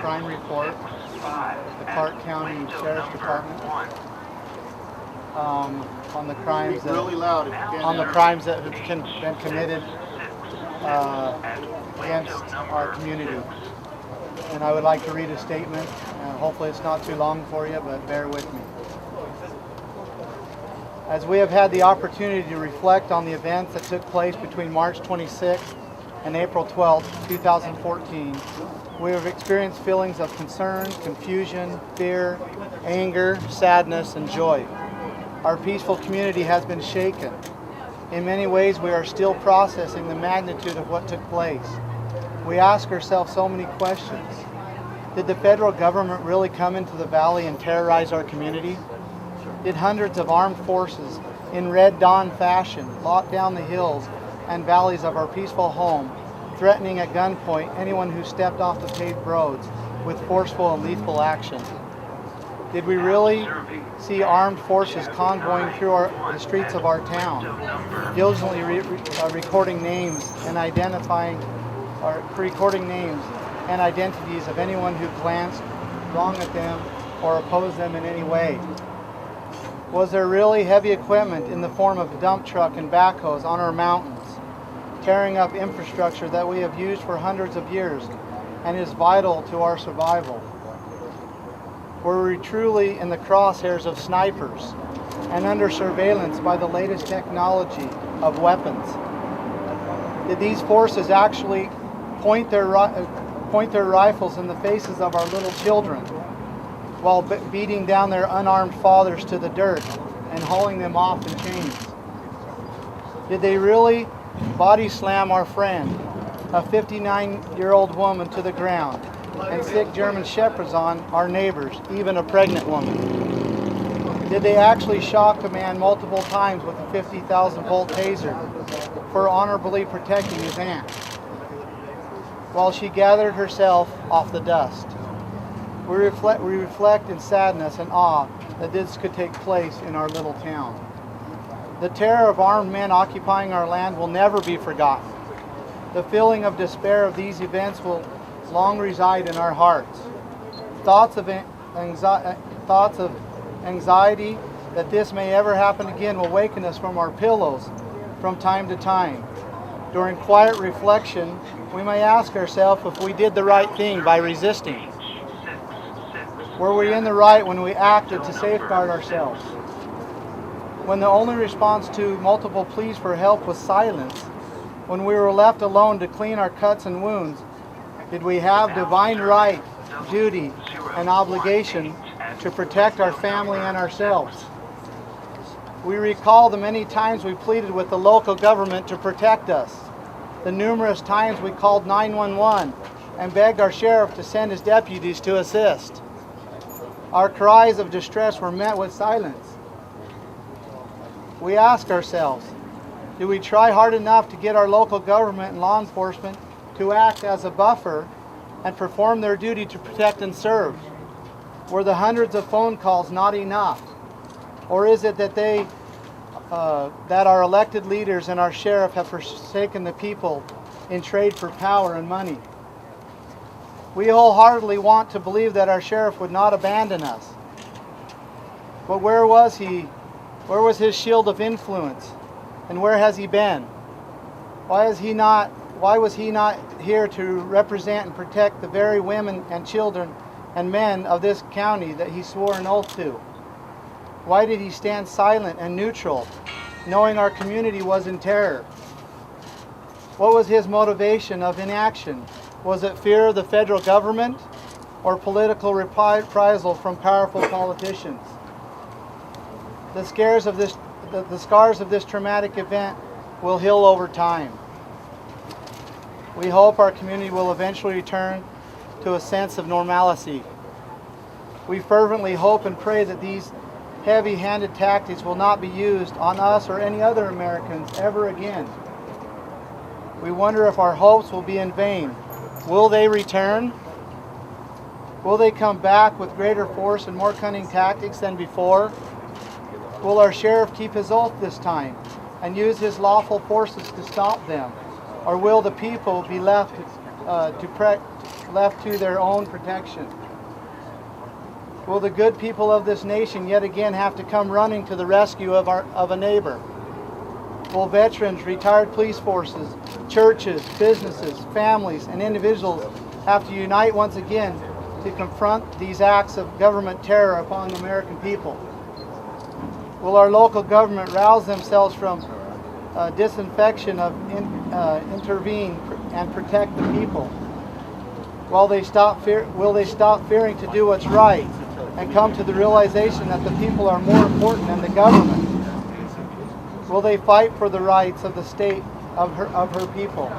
crime report of the Clark County Sheriff's Department on the crimes that have been committed against our community. And I would like to read a statement. Hopefully it's not too long for you, but bear with me. As we have had the opportunity to reflect on the events that took place between March 26th and April 12th, 2014, we have experienced feelings of concern, confusion, fear, anger, sadness, and joy. Our peaceful community has been shaken. In many ways, we are still processing the magnitude of what took place. We ask ourselves so many questions. Did the federal government really come into the valley and terrorize our community? Did hundreds of armed forces in Red Dawn fashion lock down the hills and valleys of our peaceful home, threatening at gunpoint anyone who stepped off the paved roads with forceful and lethal action? Did we really see armed forces convoying through the streets of our town, diligently recording names and recording names and identities of anyone who glanced wrong at them or opposed them in any way? Was there really heavy equipment in the form of a dump truck and backhoes on our mountains, tearing up infrastructure that we have used for hundreds of years and is vital to our survival? Were we truly in the crosshairs of snipers and under surveillance by the latest technology of weapons? Did these forces actually point their rifles in the faces of our little children while beating down their unarmed fathers to the dirt and hauling them off in chains? Did they really body slam our friend, a 59-year-old woman, to the ground and sick German shepherds on our neighbors, even a pregnant woman? Did they actually shock a man multiple times with a 50,000-volt taser for honorably protecting his aunt while she gathered herself off the dust? We reflect in sadness and awe that this could take place in our little town. The terror of armed men occupying our land will never be forgotten. The feeling of despair of these events will long reside in our hearts. Thoughts of anxiety that this may ever happen again will waken us from our pillows from time to time. During quiet reflection, we may ask ourselves if we did the right thing by resisting. Were we in the right when we acted to safeguard ourselves? When the only response to multiple pleas for help was silence, when we were left alone to clean our cuts and wounds, did we have divine right, duty, and obligation to protect our family and ourselves? We recall the many times we pleaded with the local government to protect us, the numerous times we called 911 and begged our sheriff to send his deputies to assist. Our cries of distress were met with silence. We ask ourselves, do we try hard enough to get our local government and law enforcement to act as a buffer and perform their duty to protect and serve? Were the hundreds of phone calls not enough? Or is it that that our elected leaders and our sheriff have forsaken the people in trade for power and money? We wholeheartedly want to believe that our sheriff would not abandon us. But where was he? Where was his shield of influence? And where has he been? Why was he not here to represent and protect the very women and children and men of this county that he swore an oath to? Why did he stand silent and neutral, knowing our community was in terror? What was his motivation of inaction? Was it fear of the federal government or political reprisal from powerful politicians? The scars of this traumatic event will heal over time. We hope our community will eventually return to a sense of normalcy. We fervently hope and pray that these heavy-handed tactics will not be used on us or any other Americans ever again. We wonder if our hopes will be in vain. Will they return? Will they come back with greater force and more cunning tactics than before? Will our sheriff keep his oath this time and use his lawful forces to stop them? Or will the people be left left to their own protection? Will the good people of this nation yet again have to come running to the rescue of a neighbor? Will veterans, retired police forces, churches, businesses, families, and individuals have to unite once again to confront these acts of government terror upon the American people? Will our local government rouse themselves from disinfection of intervene and protect the people? Will they stop fearing to do what's right and come to the realization that the people are more important than the government? Will they fight for the rights of the state of her people?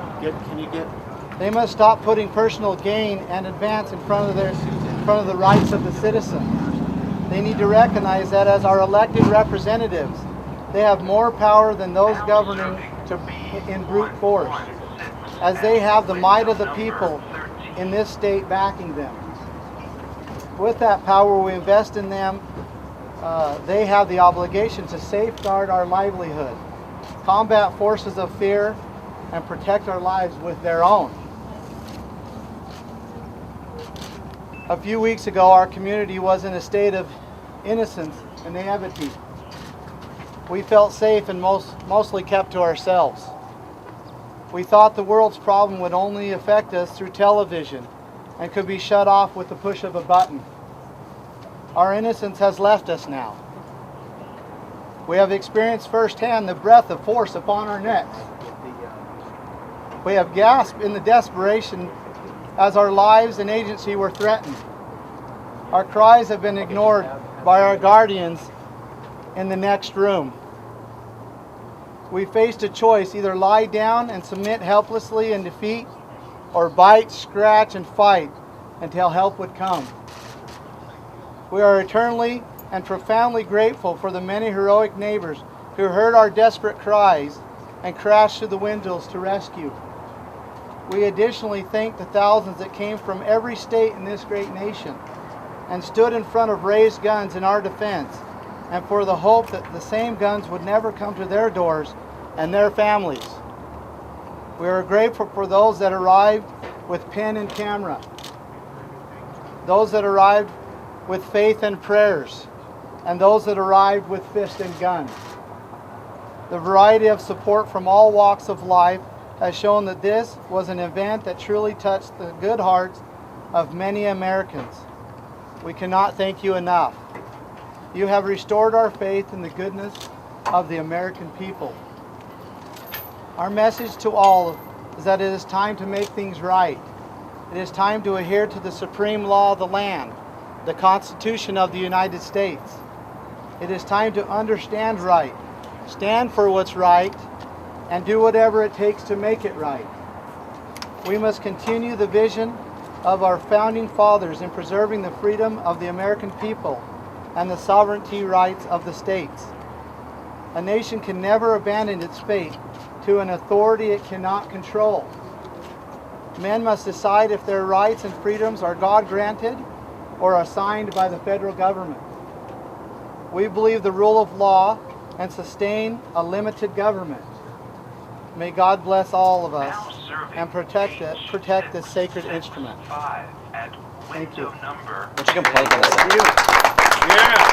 They must stop putting personal gain and advance in front of the rights of the citizen. They need to recognize that as our elected representatives, they have more power than those governing in brute force, as they have the might of the people in this state backing them. With that power we invest in them, they have the obligation to safeguard our livelihood, combat forces of fear, and protect our lives with their own. A few weeks ago, our community was in a state of innocence and naivety. We felt safe and mostly kept to ourselves. We thought the world's problem would only affect us through television and could be shut off with the push of a button. Our innocence has left us now. We have experienced firsthand the breath of force upon our necks. We have gasped in the desperation as our lives and agency were threatened. Our cries have been ignored by our guardians in the next room. We faced a choice: either lie down and submit helplessly in defeat, or bite, scratch, and fight until help would come. We are eternally and profoundly grateful for the many heroic neighbors who heard our desperate cries and crashed through the windows to rescue. We additionally thank the thousands that came from every state in this great nation and stood in front of raised guns in our defense, and for the hope that the same guns would never come to their doors and their families. We are grateful for those that arrived with pen and camera, those that arrived with faith and prayers, and those that arrived with fist and gun. The variety of support from all walks of life has shown that this was an event that truly touched the good hearts of many Americans. We cannot thank you enough. You have restored our faith in the goodness of the American people. Our message to all is that it is time to make things right. It is time to adhere to the supreme law of the land, the Constitution of the United States. It is time to understand right, stand for what's right, and do whatever it takes to make it right. We must continue the vision of our founding fathers in preserving the freedom of the American people and the sovereignty rights of the states. A nation can never abandon its fate to an authority it cannot control. Men must decide if their rights and freedoms are God-granted or assigned by the federal government. We believe the rule of law and sustain a limited government. May God bless all of us and protect this sacred instrument. Thank you. But you can play for this. Yeah.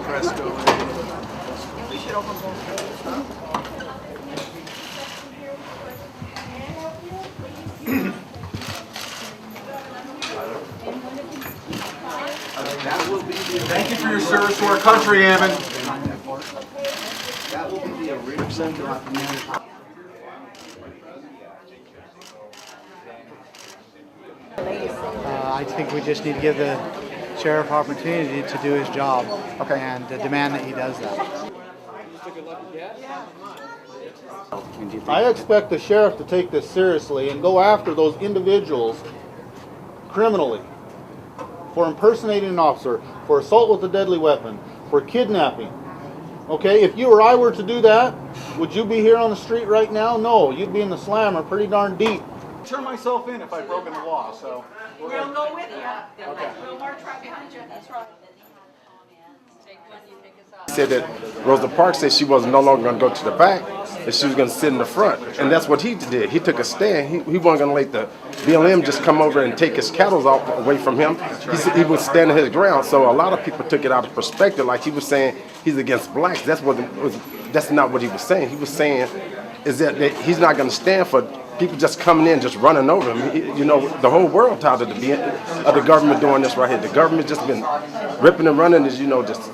Press go in. We should open both. Thank you for your service to our country, Ammon. That will be the original. I think we just need to give the sheriff opportunity to do his job, and demand that he does that. I expect the sheriff to take this seriously and go after those individuals criminally for impersonating an officer, for assault with a deadly weapon, for kidnapping. Okay, if you or I were to do that, would you be here on the street right now? No, you'd be in the slammer pretty darn deep. I'd turn myself in if I'd broken the law, so We'll go with you. Okay. We'll march right behind you. That's right. Said that Rosa Parks said she was no longer going to go to the back, that she was going to sit in the front, and that's what he did. He took a stand. He wasn't going to let the BLM just come over and take his cattle away from him. He was standing his ground. So a lot of people took it out of perspective, like he was saying he's against blacks. That's not what he was saying. He was saying is that he's not going to stand for people just coming in, just running over him. You know, the whole world tired of the government doing this right here. The government just been ripping and running, as you know, just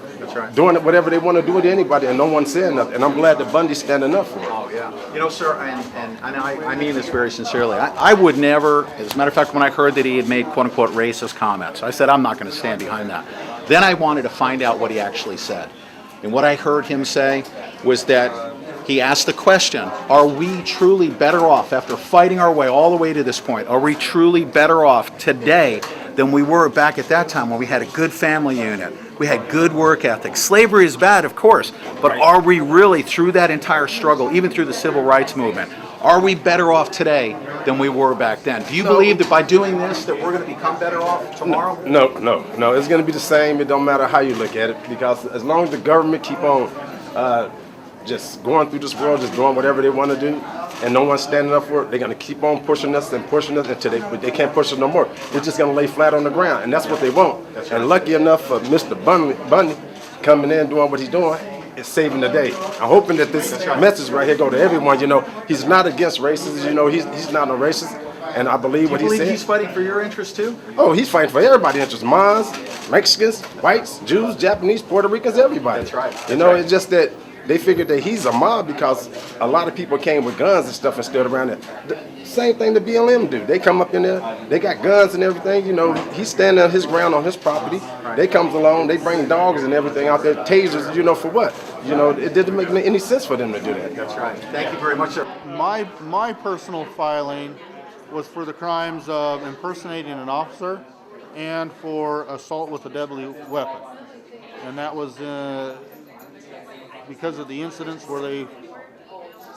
doing it whatever they want to do to anybody, and no one saying nothing. And I'm glad that Bundy's standing up for it. Oh yeah. You know, sir, and I mean this very sincerely. I would never, as a matter of fact, when I heard that he had made quote unquote racist comments, I said I'm not going to stand behind that. Then I wanted to find out what he actually said. And what I heard him say was that he asked the question, are we truly better off after fighting our way all the way to this point? Are we truly better off today than we were back at that time when we had a good family unit? We had good work ethic. Slavery is bad, of course, but are we really, through that entire struggle, even through the civil rights movement, are we better off today than we were back then? Do you believe that by doing this that we're going to become better off tomorrow? No. It's going to be the same. It don't matter how you look at it, because as long as the government keep on just going through this world, just doing whatever they want to do, and no one's standing up for it, they're going to keep on pushing us until they can't push us no more. We're just going to lay flat on the ground, and that's what they want. And lucky enough for Mr. Bundy coming in doing what he's doing, it's saving the day. I'm hoping that this message right here go to everyone. You know, he's not against racism. You know, he's not a racist, and I believe what he said. Do you believe he's fighting for your interests too? Oh, he's fighting for everybody's interests. Mines, Mexicans, whites, Jews, Japanese, Puerto Ricans, everybody. That's right. You know, it's just that they figured that he's a mob because a lot of people came with guns and stuff and stood around there. The same thing the BLM do. They come up in there, they got guns and everything. You know, he's standing on his ground on his property. They comes along, they bring dogs and everything out there, tasers, you know, for what? You know, it didn't make any sense for them to do that. That's right. Thank you very much, sir. My personal filing was for the crimes of impersonating an officer and for assault with a deadly weapon. And that was because of the incidents where they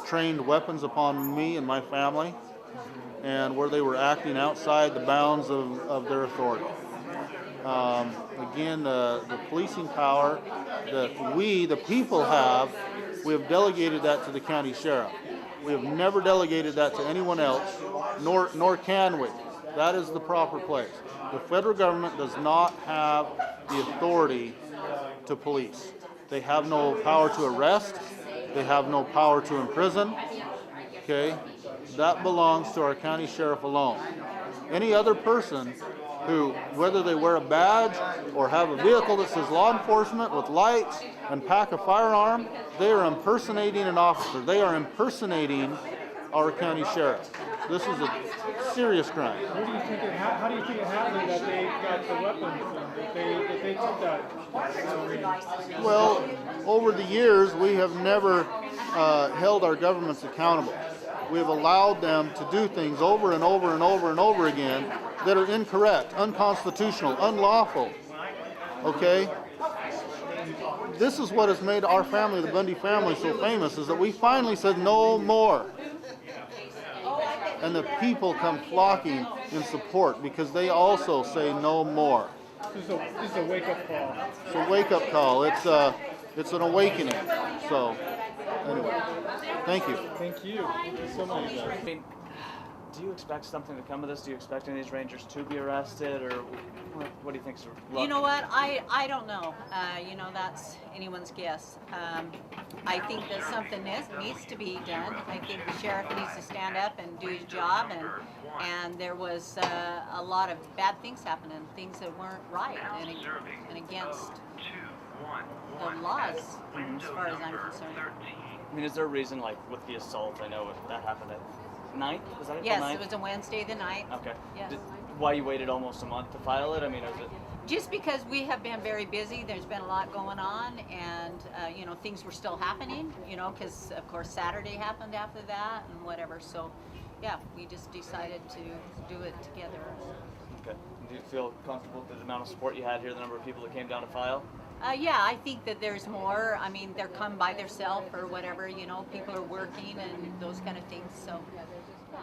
trained weapons upon me and my family, and where they were acting outside the bounds of their authority. Again, the policing power that we, the people, we have delegated that to the county sheriff. We have never delegated that to anyone else, nor can we. That is the proper place. The federal government does not have the authority to police. They have no power to arrest. They have no power to imprison. Okay? That belongs to our county sheriff alone. Any other person who, whether they wear a badge or have a vehicle that says law enforcement with lights and pack a firearm, they are impersonating an officer. They are impersonating our county sheriff. This is a serious crime. How do you think it happened that they got the weapons and that they took that? Well, over the years, we have never held our governments accountable. We have allowed them to do things over and over and over and over again that are incorrect, unconstitutional, unlawful. Okay? This is what has made our family, the Bundy family, so famous, is that we finally said no more. And the people come flocking in support because they also say no more. This is a wake-up call. It's a wake-up call. It's an awakening. So, anyway, thank you. Thank you. Thank you so much. I mean, do you expect something to come of this? Do you expect any of these rangers to be arrested, or what do you think's luck? You know what? I don't know. You know, that's anyone's guess. I think that something needs to be done. I think the sheriff needs to stand up and do his job, and there was a lot of bad things happening, things that weren't right and against the laws, as far as I'm concerned. I mean, is there a reason, like with the assault? I know that happened at 9th. Was that Yes, 9th? it was a Wednesday the 9th. Okay. Yes. Why you waited almost a month to file it? I mean, is it? Just because we have been very busy, there's been a lot going on, and you know, things were still happening, you know, because of course Saturday happened after that and whatever. So yeah, we just decided to do it together. Okay. Do you feel comfortable with the amount of support you had here, the number of people that came down to file? Yeah, I think that there's more. I mean, they're come by themselves or whatever, you know, people are working and those kind of things. So yeah.